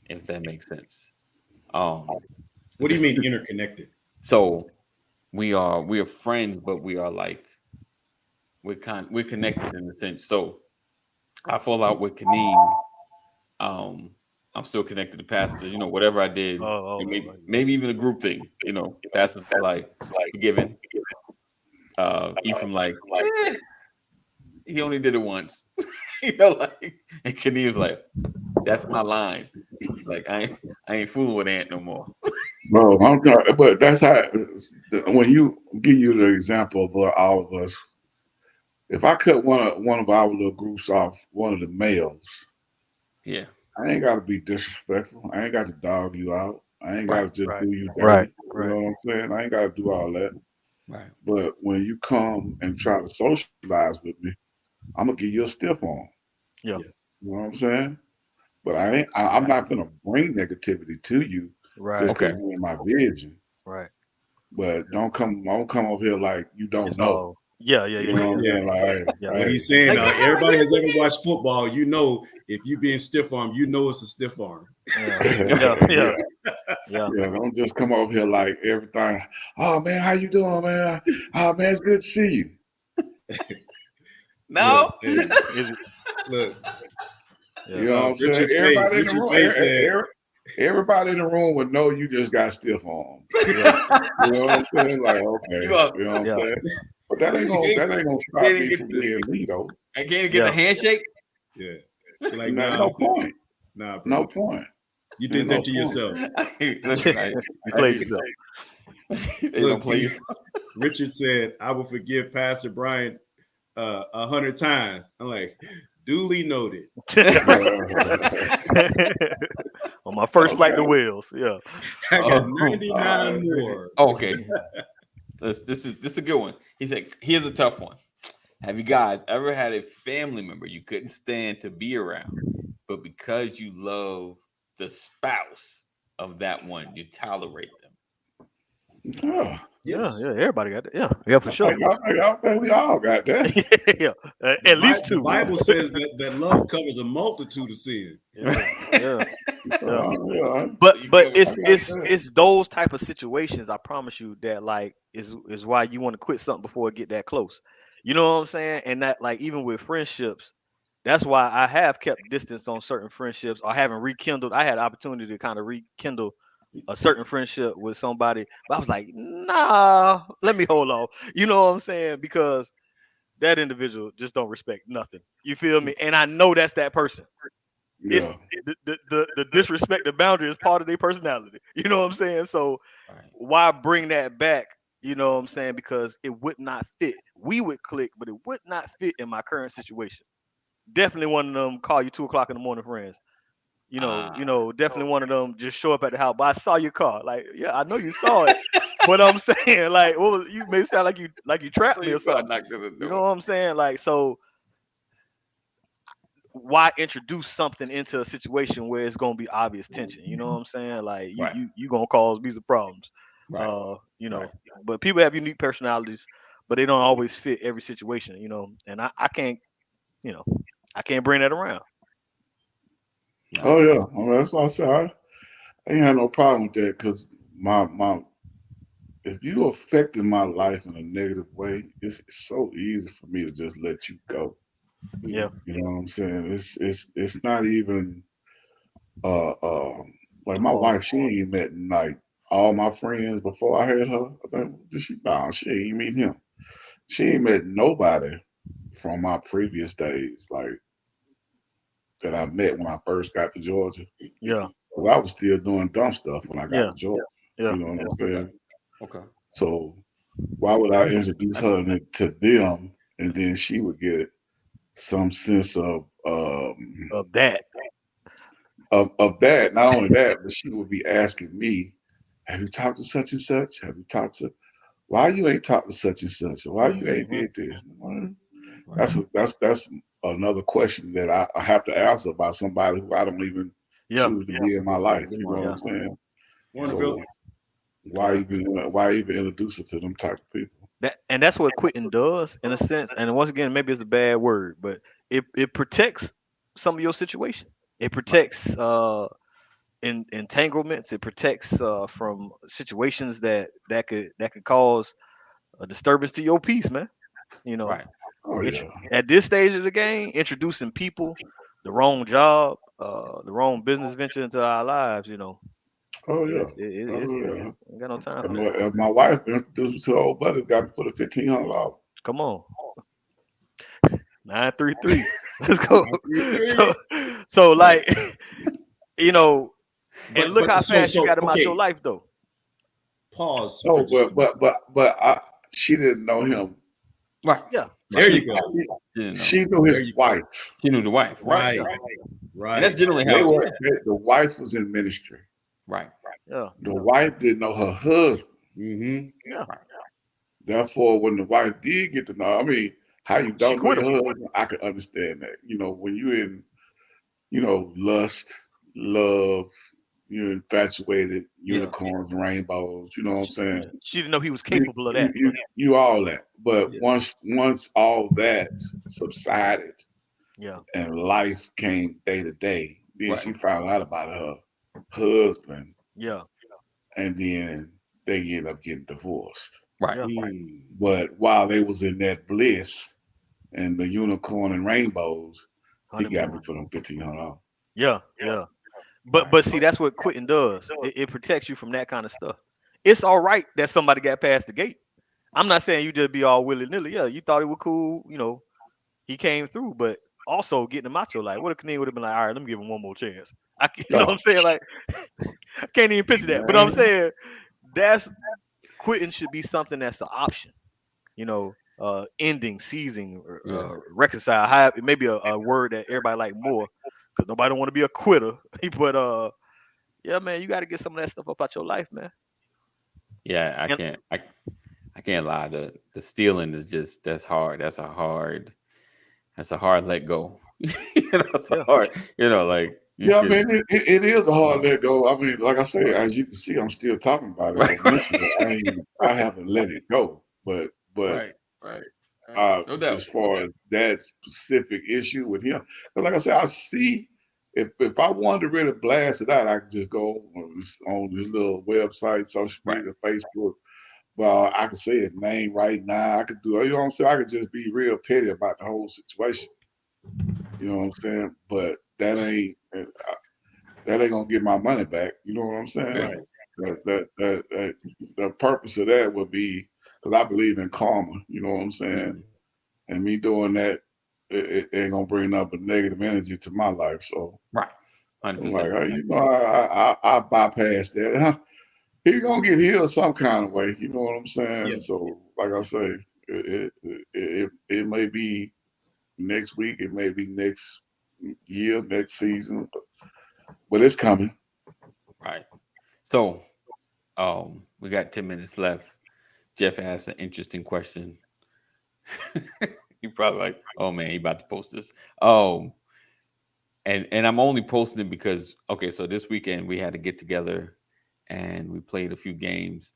if that makes sense. What do you mean interconnected? So we are friends, but we are like we're connected in a sense. So I fall out with Kaneem. I'm still connected to Pastor. You know, whatever I did, maybe even a group thing. You know, Pastor's like forgiven. Ephraim like he only did it once. You know, like and Kaneem's like that's my line. Like I ain't fooling with Ant no more. Bro, I'm sorry, but that's how when you give you the example of all of us, if I cut one of our little groups off, one of the males, Yeah. I ain't got to be disrespectful. I ain't got to dog you out. I ain't got to just do you dirty. Right. You know what I'm saying? I ain't got to do all that. Right. But when you come and try to socialize with me, I'm gonna give you a stiff arm. Yeah. You know what I'm saying? But I'm not gonna bring negativity to you Right. just Okay. because you're in my vision. Right. But don't come over here like you don't It's know. all. Yeah. You know what I'm saying? Like, Yeah. What hey, he's saying, Like- everybody has ever watched football. You know, if you being stiff arm, you know it's a stiff arm. Yeah. don't just come over here like everything. Oh man, how you doing, man? Oh man, it's good to see you. No. Look, look, You know what I'm saying? Richard Everybody in the Faye room, said, everybody in the room would know you just got stiff arm. You know what I'm saying? Like, okay, you know what I'm saying? But that ain't gonna stop me from being me though. I can't get the handshake. yeah. You're like, No point. Nah, bro. No point. You did that to yourself. Listen, You played yourself. Don't play yourself. Richard said, I will forgive Pastor Brian 100 times. I'm like, duly noted. On my first flight to Wales. Yeah. I got 99 more. Okay. This is a good one. He said, here's a tough one. Have you guys ever had a family member you couldn't stand to be around, but because you love the spouse of that one, you tolerate them? Yeah. Yes. Yeah. Everybody got that. Yeah, for sure. I think we all got that. Yeah. At least two. The Bible says that love covers a multitude of sins. Yeah. Yeah. But I it's those type of situations, I promise you, that like is why you want to quit something before it get that close. You know what I'm saying? And that, like, even with friendships, that's why I have kept distance on certain friendships, or haven't rekindled. I had the opportunity to kind of rekindle a certain friendship with somebody, but I was like, nah, let me hold on. You know what I'm saying? Because that individual just don't respect nothing. You feel me? And I know that's that person. It's the disrespect, the boundary is part of their personality. You know what I'm saying? So why bring that back? You know what I'm saying? Because it would not fit. We would click, but it would not fit in my current situation. Definitely one of them call you 2:00 in the morning friends. You know, definitely one of them just show up at the house. But I saw your car. Like, yeah, I know you saw it. But I'm saying, like, you may sound like you trapped me or something. You know what I'm saying? Like, so why introduce something into a situation where it's gonna be obvious tension? You know what I'm saying? Like, you gonna cause me some problems. You know, but people have unique personalities, but they don't always fit every situation, you know. And I can't, you know, I can't bring that around. Oh yeah, I mean, that's why I said I ain't had no problem with that, because my if you affected my life in a negative way, it's so easy for me to just let you go. Yeah. You know what I'm saying? It's not even like my wife, she ain't met like all my friends before I had her. I think she ain't meet him. She ain't met nobody from my previous days, like that I met when I first got to Georgia. Yeah. Because I was still doing dumb stuff when I got to Georgia. Yeah. You know what I'm saying? Okay. So why would I introduce her to them, and then she would get some sense of that. Of that. Not only that, but she would be asking me, "Have you talked to such and such? Have you talked to? Why you ain't talked to such and such? Why you ain't did this?" That's another question that I have to answer by somebody who I don't even choose to be in my life. You know what I'm saying? So why even introduce it to them type of people? That's what quitting does, in a sense. And once again, maybe it's a bad word, but it protects some of your situation. It protects entanglements. It protects from situations that could cause a disturbance to your peace, man. You know, at this stage of the game, introducing people, the wrong job, the wrong business venture into our lives, you know. Oh yeah, ain't got no time for that. If my wife introduced me to her old buddy, got me for the $1,500. Come on, 933. Let's go. So like, you know, and look how fast you got him out your life, though. Pause. Oh, but she didn't know him. Right. Yeah. There you go. She didn't know. She knew There his you go. wife. She knew the wife. Right. Right. And Right. that's generally They how. were, the wife was in ministry. Right. Yeah. The wife didn't know her husband. Mm-hmm. Yeah. Therefore, when the wife did get to know, I mean, how you don't know quit your husband, I can understand that. You know, when you're in, you know, lust, love, you're infatuated, Yeah. unicorns, rainbows. You know what I'm saying? She didn't know he was capable of that. You all that. But Yeah. once all that subsided Yeah. and life came day to day, then Right. she found out about her husband, Yeah. and then they end up getting divorced. Right. Yeah. Mm. But while they was in that bliss and the unicorn and rainbows, he got me Honeymoon. for them $1,500. Yeah. Yeah. But see, that's what quitting does. It protects you from that kind of stuff. It's all right that somebody got past the gate. I'm not saying you just be all willy nilly. Yeah, you thought it was cool. You know, he came through, but also getting him out your life. What if Canadian would have been like, all right, let me give him one more chance. You know what I'm saying? Like, I can't even picture that. But I'm saying that's quitting should be something that's an option. You know, ending, seizing, reconcile. It may be a word that everybody like more because nobody don't want to be a quitter. But yeah, man, you got to get some of that stuff up out your life, man. Yeah, I can't lie. The stealing is just that's hard. That's a hard let go. It's a hard. Like Yeah, I mean, it is a hard let go. I mean, like I say, as you can see, I'm still talking about it. So mentally, I haven't let it go. But right. No doubt. as far as that specific issue with him, 'cause like I said, I see if I wanted to really blast it out, I could just go on this little website, social media, Facebook. Well, I could say his name right now. I could do, you know what I'm saying? I could just be real petty about the whole situation. You know what I'm saying? But that ain't gonna get my money back. You know what I'm saying? Right. The purpose of that would be because I believe in karma. You know what I'm saying? And me doing that, it ain't gonna bring up a negative energy to my life. So Right. I'm 100%. like, you know, I bypass that. Huh? He gonna get healed some kind of way. You know what I'm saying? Yeah. So, like I say, it may be next week. It may be next year, next season, but it's coming. Right. So, we got 10 minutes left. Jeff asked an interesting question. He probably like, oh man, he about to post this. And I'm only posting it because so this weekend we had to get together and we played a few games,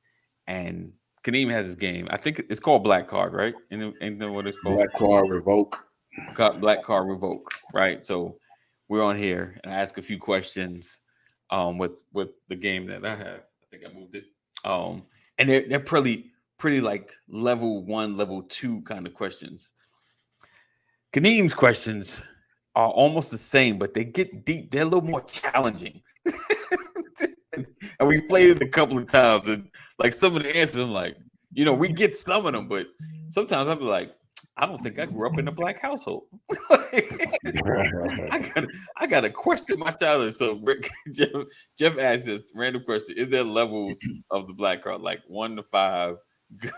and Kaneem has his game. I think it's called Black Card, right? And know what it's called? Black Card Revoke. Black Card Revoke, right? So we're on here, and I ask a few questions with the game that I have. I think I moved it. And they're pretty like level 1, level 2 kind of questions. Kaneem's questions are almost the same, but they get deep. They're a little more challenging. And we played it a couple of times, and like some of the answers, I'm like, we get some of them, but sometimes I'll be like, I don't think I grew up in a black household. I gotta question my childhood. So Jeff asked this random question: is there levels of the black card, like 1 to 5,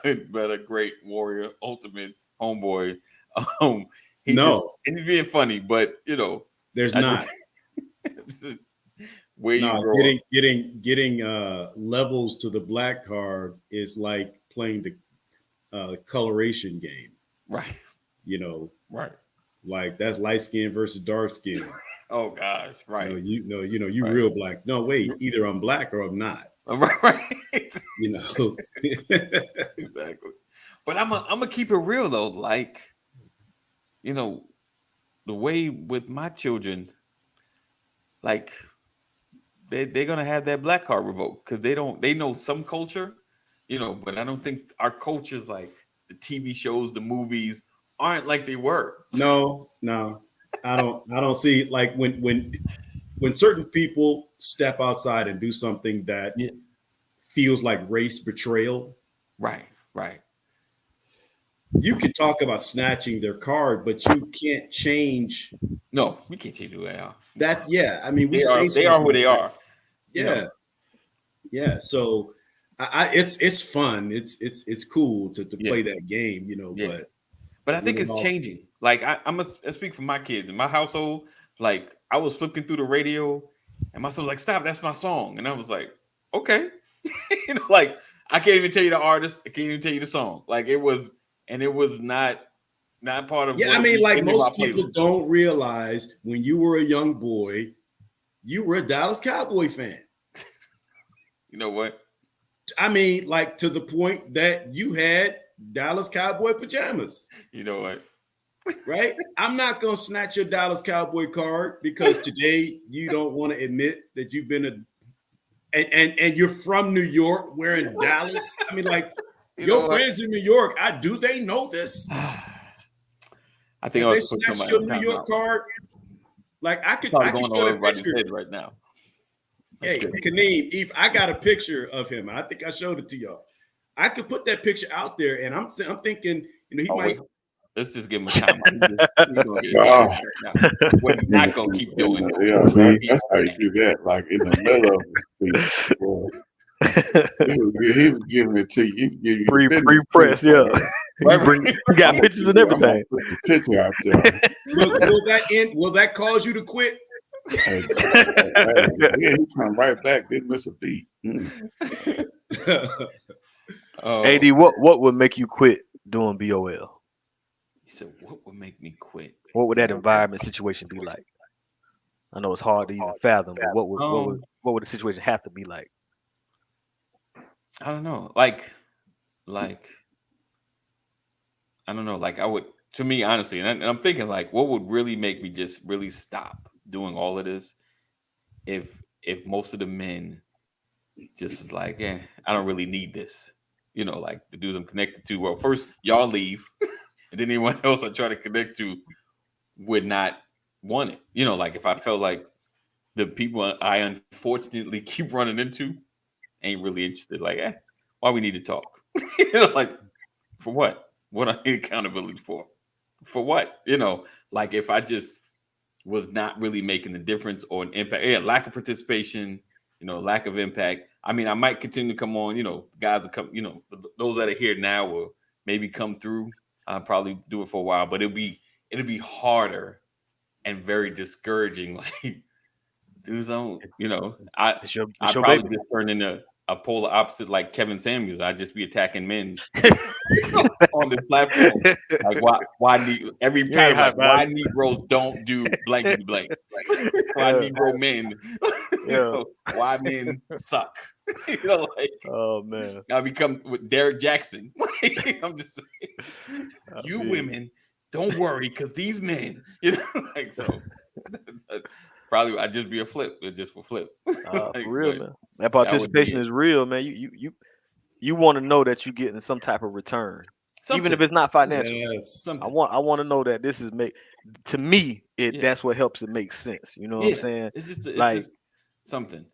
good, better, great, warrior, ultimate, homeboy? He's being funny, but there's not. Where you grow getting levels to the black card is like playing the coloration game. Right. Right. Like that's light skin versus dark skin. Oh gosh, right. You right. Right. Real black. No, wait, either I'm black or I'm not. Right. Exactly. But I'm gonna keep it real though. Like, the way with my children, like they're gonna have that black card revoked because they know some culture, but I don't think our cultures, like the TV shows, the movies, aren't like they were. No, I don't see, like when certain people step outside and do something that feels like race betrayal. Right. You can talk about snatching their card, but you can't change. No, we can't change who they are. I mean, they are who they are. Yeah. So it's fun. It's cool to play that game, but But I think it's changing. Like I must speak for my kids in my household. Like I was flipping through the radio, and my son was like, "Stop! That's my song." And I was like, "Okay." Like I can't even tell you the artist. I can't even tell you the song. Like it was not part of. Yeah, I mean, like most people don't realize when you were a young boy, you were a Dallas Cowboy fan. You know what? I mean, like to the point that you had Dallas Cowboy pajamas. You know what? Right? I'm not gonna snatch your Dallas Cowboy card because today you don't want to admit that you've been and you're from New York wearing Dallas. I mean, like your friends in New York, do they know this? I think they snatched your New York card. Like I could show everybody's head right now. Hey, Kaneem, I got a picture of him. I think I showed it to y'all. I could put that picture out there, and I'm thinking, he might. Let's just give him a time. We're not gonna keep doing it. Yeah, that's how you do that. Like in the middle of the speech, he was giving it to you. Free press, yeah. You got pictures and everything. Put the picture out there. Will that cause you to quit? Hey, he come right back. Didn't miss a beat. AD, what would make you quit doing BOL? He said, "What would make me quit? What would that environment situation be like?" I know it's hard to even fathom, but what would the situation have to be like? I don't know. Like I don't know. Like I would, to me, honestly, and I'm thinking like, what would really make me just really stop doing all of this if most of the men just was like, I don't really need this. Like the dudes I'm connected to. Well, first y'all leave, and then anyone else I try to connect to would not want it. Like if I felt like the people I unfortunately keep running into ain't really interested, like, why we need to talk? Like for what? What I need accountability for? For what? Like if I just was not really making a difference or an impact, lack of participation, lack of impact. I mean, I might continue to come on, guys will come, those that are here now will maybe come through. I'll probably do it for a while, but it'll be harder and very discouraging. Like, dudes don't, I probably just turn into a polar opposite like Kevin Samuels. I'd just be attacking men on this platform. Like why every time like why Negroes don't do blank blank. Why Negro men why men suck. Like oh man. I become with Derek Jackson. I'm just saying women don't worry because these men, like so probably I'd just be a flip, just for flip. Like, for real, man. That participation is real, man. You want to know that you're getting some type of return, even if it's not financial. Yes. I want to know that this is to me. That's what helps it make sense. You know what I'm saying? It's just something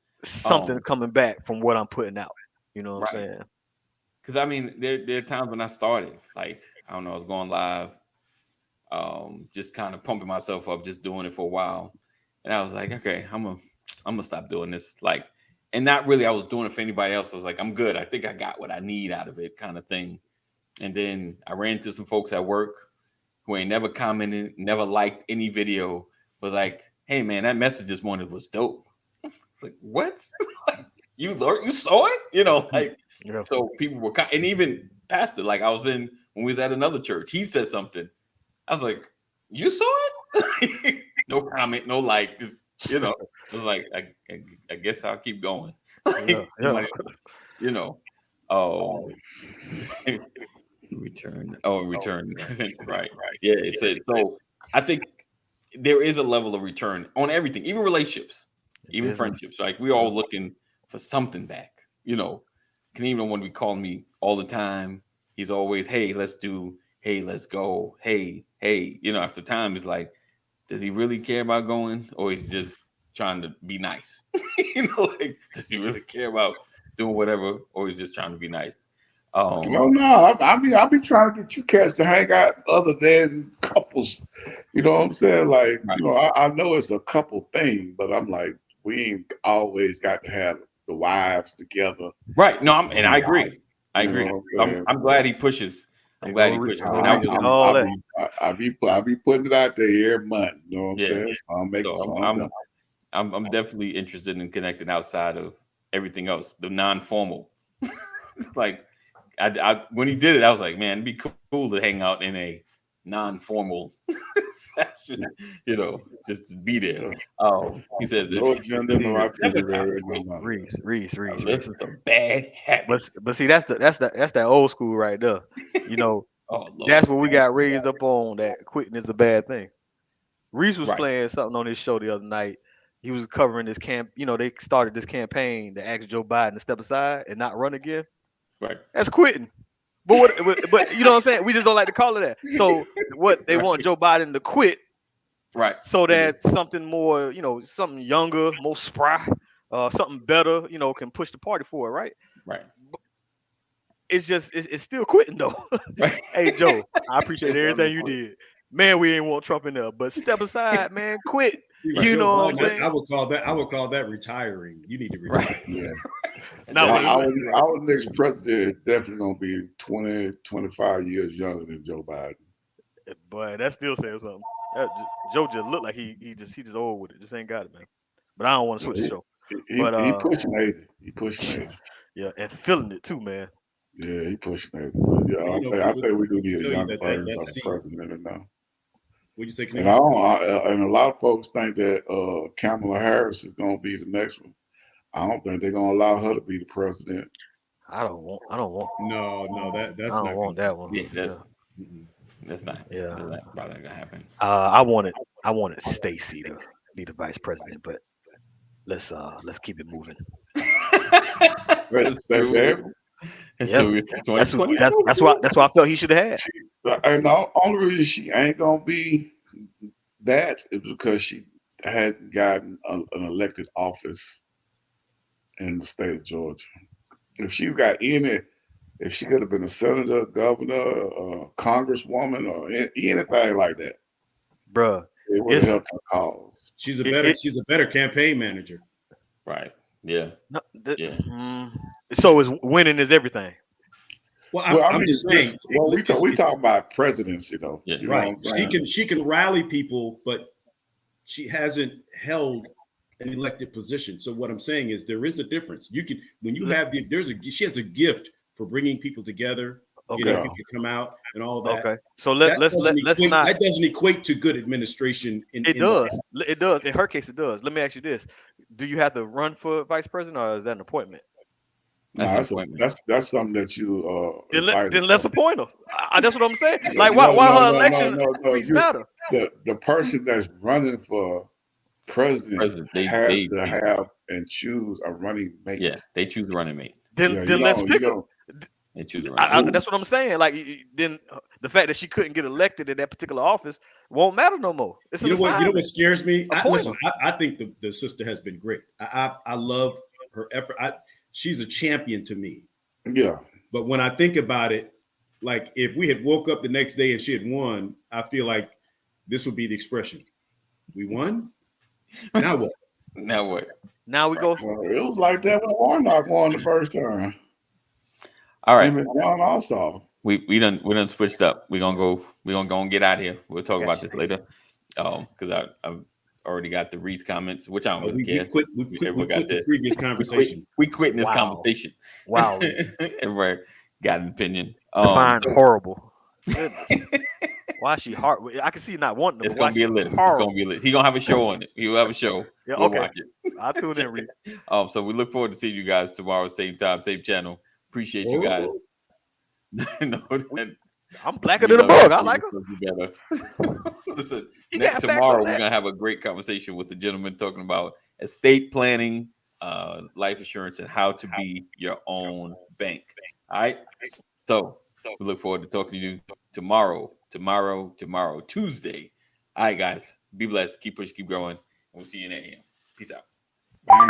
coming back from what I'm putting out. You know what I'm saying? Because I mean, there are times when I started, like I don't know, I was going live, just kind of pumping myself up, just doing it for a while. And I was like, okay, I'm gonna stop doing this. Like, and not really, I was doing it for anybody else. I was like, I'm good. I think I got what I need out of it, kind of thing. And then I ran into some folks at work who ain't never commented, never liked any video, but like, hey man, that message this morning was dope. It's like, what? You saw it? Like, so people were, and even pastor, like I was when we was at another church, he said something. I was like, you saw it? No comment, no like, just, it was like, I guess I'll keep going. Return. Right. Yeah. It said, so I think there is a level of return on everything, even relationships, even friendships. Like we all looking for something back, Can even want to be calling me all the time. He's always, hey, let's do, hey, let's go. Hey. After time is like, does he really care about going, or is he just trying to be nice? Like, does he really care about doing whatever, or he's just trying to be nice? No. I mean, I'll be trying to get you cats to hang out other than couples. You know what I'm saying? Like, I know it's a couple thing, but I'm like, we ain't always got to have the wives together. Right. No, I agree. I agree. I'm glad he pushes I'm glad he pushed. Go And I Reese, was, all that. I be putting it out there every month. You know what I'm Yeah. saying? So I'm making so something I'm, done. I'm definitely interested in connecting outside of everything else, the non-formal. Like, I when he did it, I was like, man, it'd be cool to hang out in a non-formal fashion, just to be there. He says No this. agenda, no itinerary, no nothing. Reese. This is a bad habit. But see, that's that old school right there. You know, Oh, Lord. that's what we got raised up on. That quitting is a bad thing. Reese was Right. playing something on his show the other night. He was covering this camp. You know, they started this campaign to ask Joe Biden to step aside and not run again. Right. That's quitting. But but you know what I'm saying? We just don't like to call it that. So what they want Joe Biden to quit, Right. so that something more, something younger, more spry, something better, can push the party forward, right? Right. It's just it's still quitting though. Right. Hey Joe, I appreciate everything you did. Man, we ain't want Trump in there, but step aside, man, quit. You know what I'm saying? I would call that retiring. You need to retire. Right. Yeah. Now, Our next president is definitely going to be 20, 25 years younger than Joe Biden. Boy, that still says something. Joe just looked like he just old with it. Just ain't got it, man. But I don't want to switch the show. He pushing 80. He pushing 80. Yeah, and feeling it too, man. Yeah, he pushing 80. But yeah, I think we do need a younger president now. What you say, and a lot of folks think that Kamala Harris is going to be the next one. I don't think they're going to allow her to be the president. I don't want. No, that's I don't not want that one. Yeah, that's not. Yeah, that's not probably not gonna happen. I wanted Stacey to be the vice president, but let's keep it moving. That's it. So that's why I felt he should have had. And the only reason she ain't gonna be that is because she hadn't gotten an elected office in the state of Georgia. If she got in it, if she could have been a senator, governor, congresswoman, or anything like that, bruh, it would have helped her cause. She's a better campaign manager. Right. Yeah. No, so is winning is everything. Well, I'm just saying. Well, we talk about presidency, though. Yeah. Right. She can rally people, but she hasn't held an elected position. So what I'm saying is there is a difference. You can when you have she has a gift for bringing people together, getting people to come out and all that. Okay. So let's not. That doesn't equate to good administration. It does. In her case, it does. Let me ask you this: do you have to run for vice president, or is that an appointment? That's something that you then let's appoint her. That's what I'm saying. Like why her election matter? The person that's running for president has to have and choose a running mate. Yeah, they choose a running mate. Then let's pick her. They choose a running mate. That's what I'm saying. Like then the fact that she couldn't get elected in that particular office won't matter no more. You know what scares me? I think the sister has been great. I love her effort. She's a champion to me. Yeah. But when I think about it, like if we had woke up the next day and she had won, I feel like this would be the expression. We won? Now what? Now what? Now we go. Well, it was like that when Warnock won the first time. All right. John also. We done switched up. We're gonna go and get out of here. We'll talk about this later. Because I've already got the Reese comments, which I don't really care. We quit the previous conversation. We quit in this conversation. Wow. Everybody got an opinion. Define's horrible. Why is she hard? I can see you not wanting to. It's gonna be a list. It's gonna be a list. He's gonna have a show on it. He'll have a show. Yeah, we'll okay. Watch it. I'll tune in, Reese. So we look forward to seeing you guys tomorrow, same time, same channel. Appreciate you guys. I'm blacker than a bug. I like her. Listen, tomorrow we're gonna have a great conversation with the gentleman talking about estate planning, life insurance, and how to be your own bank. All right. So we look forward to talking to you tomorrow, Tuesday. All right, guys. Be blessed. Keep pushing, keep growing. And we'll see you in AM. Peace out. Bye.